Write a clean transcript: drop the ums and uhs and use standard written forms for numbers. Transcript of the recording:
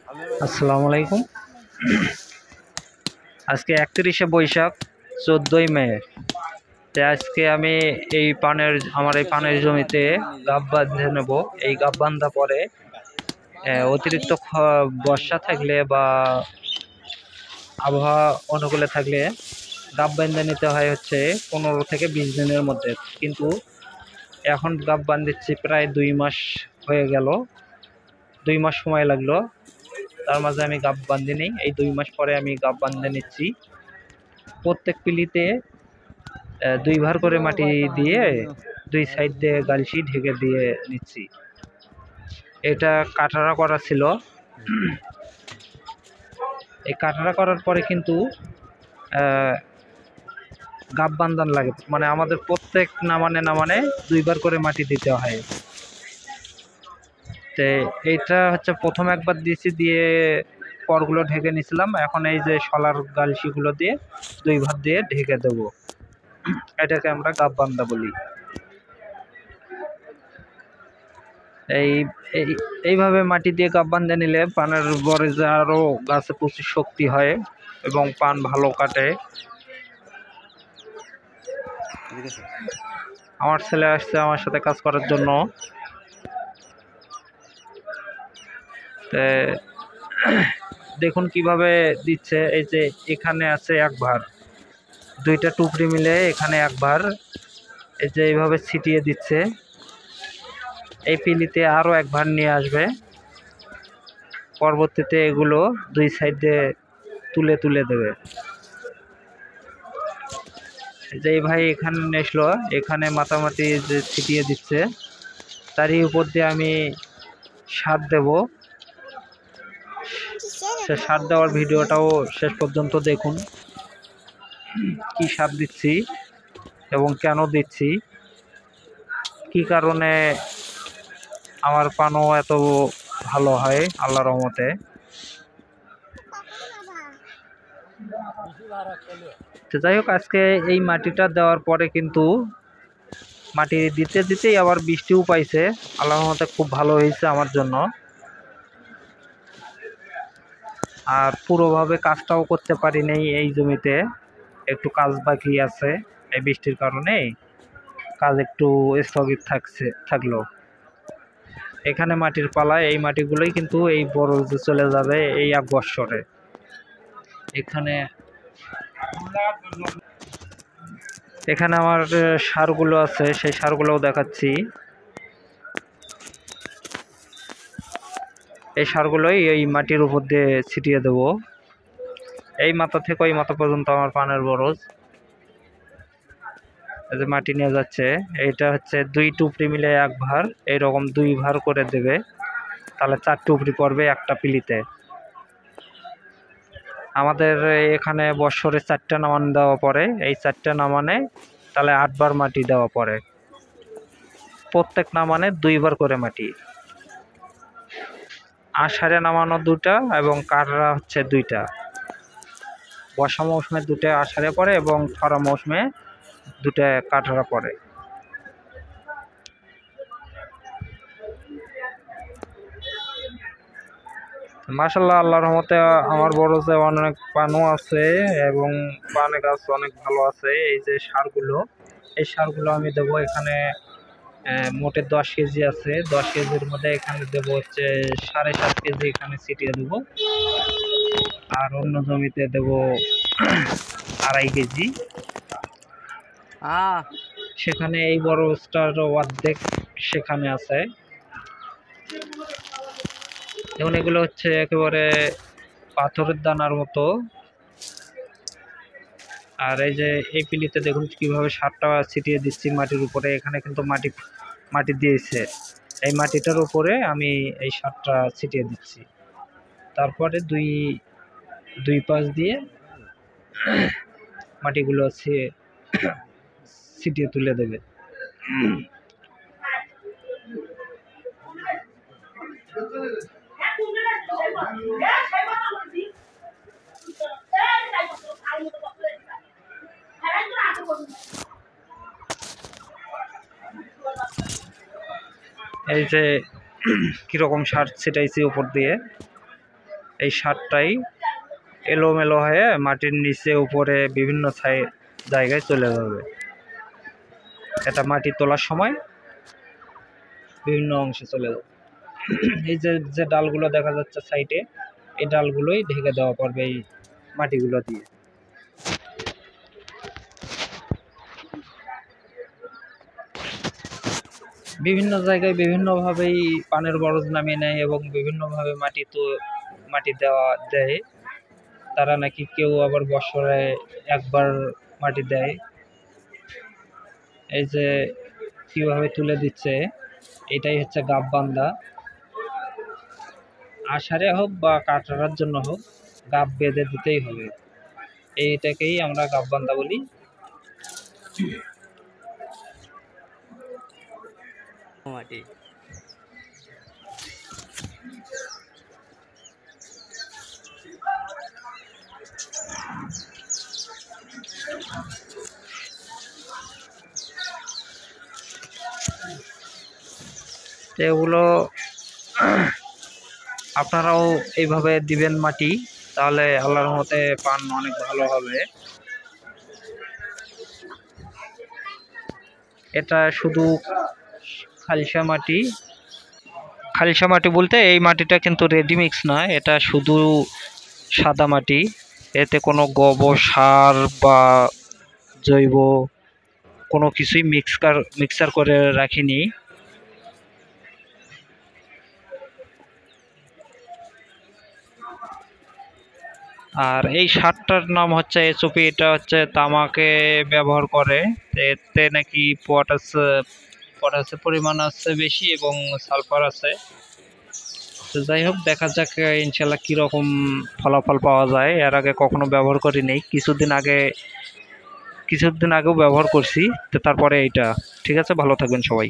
আসসালামু আলাইকুম। আজকে 31শে বৈশাখ 14ই মে। আজকে আমি আমার এই পানের জমিতে গাব বাঁধে নেব। এই গাব বাঁধা পরে অতিরিক্ত বর্ষা থাকলে বা আবহাওয়া অনুকূলে থাকলে গাব বাঁধে নিতে হয় হচ্ছে 15 থেকে 20 দিনের মধ্যে। কিন্তু এখন গাব বাঁধছি প্রায় 2 মাস হয়ে গেল, 2 মাস সময় লাগলো। তার মাঝে আমি গাব বাঁধে নিই। এই 2 মাস পরে আমি গাব বাঁধে নিচ্ছি। প্রত্যেক পিলিতে 2 ভার করে মাটি দিয়ে 2 সাইড দিয়ে গালসি ঢেকে দিয়ে নিচ্ছি। এটা কাটারা করা ছিল। এই কাটারা করার পরে কিন্তু গাব বান্ধান লাগে, মানে আমাদের প্রত্যেক নামানে 2 বার করে মাটি দিতে হয়। তো এইটা হচ্ছে প্রথম একবার দিয়েছি, দিয়ে পরগুলো ঢেকে নিছিলাম। এখন এই যে শলার গালসিগুলো দিয়ে 2 ভার দিয়ে ঢেকে দেবো। এটাকে আমরা গাব বান্ধা বলি। এইভাবে মাটি দিয়ে গাব বাঁধে নিলে পানের বরজে আরো গাছে প্রচুর শক্তি হয় এবং পান ভালো কাটে। আমার ছেলে আসছে আমার সাথে কাজ করার জন্য। দেখুন কিভাবে দিচ্ছে। এই যে এখানে আছে 1 ভার, 2টা টুকরি মিলে এখানে 1 ভার। এই যে এইভাবে ছিটিয়ে দিচ্ছে। এই পিলিতে আরো 1 ভার নিয়ে আসবে। পরবর্তীতে এগুলো 2 সাইড দিয়ে তুলে দেবে। যে ভাই এখানে এসলো, এখানে মাতামাতি যে ছিটিয়ে দিচ্ছে, তারই উপর দিয়ে আমি সার দেব। সে সার দেওয়ার ভিডিওটাও শেষ পর্যন্ত দেখুন, কি সার দিচ্ছি এবং কেন দিচ্ছি, কি কারণে আমার পানও এত ভালো হয় আল্লাহর রহমতে। তো যাই হোক, আজকে এই মাটিটা দেওয়ার পরে কিন্তু মাটি দিতেই আবার বৃষ্টিও পাইছে। আল্লাহর রহমতে খুব ভালো হয়েছে আমার জন্য। আর পুরোভাবে কাজটাও করতে পারি নাই, এই জমিতে একটু কাজ বাকি আছে। এই বৃষ্টির কারণে কাজ একটু স্থগিত থাকলো। এখানে মাটির পালায়, এই মাটিগুলোই কিন্তু এই বরজে চলে যাবে এই 1 বৎসরে। এখানে আমার সারগুলো আছে, সেই সারগুলোও দেখাচ্ছি। এই সারগুলোই এই মাটির উপর দিয়ে ছিটিয়ে দেব। এই মাথা থেকে ওই মাথা পর্যন্ত আমার পানের বরজ। এই যে মাটি নিয়ে যাচ্ছে, এইটা হচ্ছে 2 টুকরি মিলে 1 ভার, এইরকম 2 ভার করে দেবে। তাহলে 4 টুকরি পড়বে একটা পিলিতে। আমাদের এখানে বৎসরে 4টা নামান দেওয়া পড়ে। এই 4টা নামানে তাহলে 8 বার মাটি দেওয়া পড়ে। প্রত্যেক নামানে 2 বার করে মাটি। আষাঢ়ে নামানো 2টা এবং কাটরা হচ্ছে 2টা। বর্ষা মৌসুমে 2টা আষাঢ়ে পড়ে এবং খরা মৌসুমে 2টা কাটরা পড়ে। মাশাআল্লাহ, আল্লাহর রহমতে আমার বরজে অনেক পানও আছে এবং পান গাছ অনেক ভালো আছে। এই যে সারগুলো, এই সারগুলো আমি দেবো এখানে। মোটে 10 কেজি আছে। 10 কেজির মধ্যে এখানে দেবো হচ্ছে 7.5 কেজি এখানে ছিটিয়ে দেবো। আর অন্য জমিতে দেবো 2.5 কেজি। সেখানে এই বরজটার অর্ধেক সেখানে আছে। যেমন এগুলো হচ্ছে একেবারে পাথরের দানার মতো। আর এই যে এই পিলিতে দেখুন কিভাবে সারটা ছিটিয়ে দিচ্ছি মাটির উপরে। এখানে কিন্তু মাটি দিয়েছে, এই মাটিটার উপরে আমি এই সারটা ছিটিয়ে দিচ্ছি। তারপরে দুই পাশ দিয়ে মাটিগুলো ছিটিয়ে তুলে দেবে। এই যে কিরকম সার ছিটাইছি উপর দিয়ে। এই সারটাই এলোমেলো হয়ে মাটির নিচে উপরে বিভিন্ন জায়গায় চলে যাবে। এটা মাটি তোলার সময় বিভিন্ন অংশে চলে যাবে। এই যে ডালগুলো দেখা যাচ্ছে সাইডে, এই ডালগুলোই ঢেকে দেওয়া পড়বে এই মাটিগুলো দিয়ে। বিভিন্ন জায়গায় বিভিন্নভাবেই পানের বরজ নামিয়ে নেয় এবং বিভিন্নভাবে মাটি দেয়। তারা নাকি কেউ আবার বছরে একবার মাটি দেয়। এই যে কিভাবে তুলে দিচ্ছে, এটাই হচ্ছে গাব বান্ধা। আষাঢ়ে হোক বা কাটার জন্য হোক, গাব বেঁধে দিতেই হবে। এইটাকেই আমরা গাব বান্ধা বলি। মাটি এগুলো আপনারাও এইভাবে দিবেন মাটি, তাহলে আল্লাহর রহমতে পান অনেক ভালো হবে। এটা শুধু খালসা মাটি। খালসা মাটি বলতে এই মাটিটা কিন্তু রেডি মিক্স না, এটা শুধু সাদা মাটি। এতে কোনো গোবর সার বা জৈব কোনো কিছুই মিক্সার করে রাখিনি। আর এই সারটার নাম হচ্ছে এসওপি। এটা হচ্ছে তামাকে ব্যবহার করে। এতে নাকি পটাশের পরিমাণ আছে বেশি এবং সালফার আছে। তো যাই হোক, দেখা যাক ইনশাল্লাহ কীরকম ফলাফল পাওয়া যায়। এর আগে কখনো ব্যবহার করিনি, কিছুদিন আগেও ব্যবহার করছি। তো তারপরে এইটা ঠিক আছে। ভালো থাকবেন সবাই।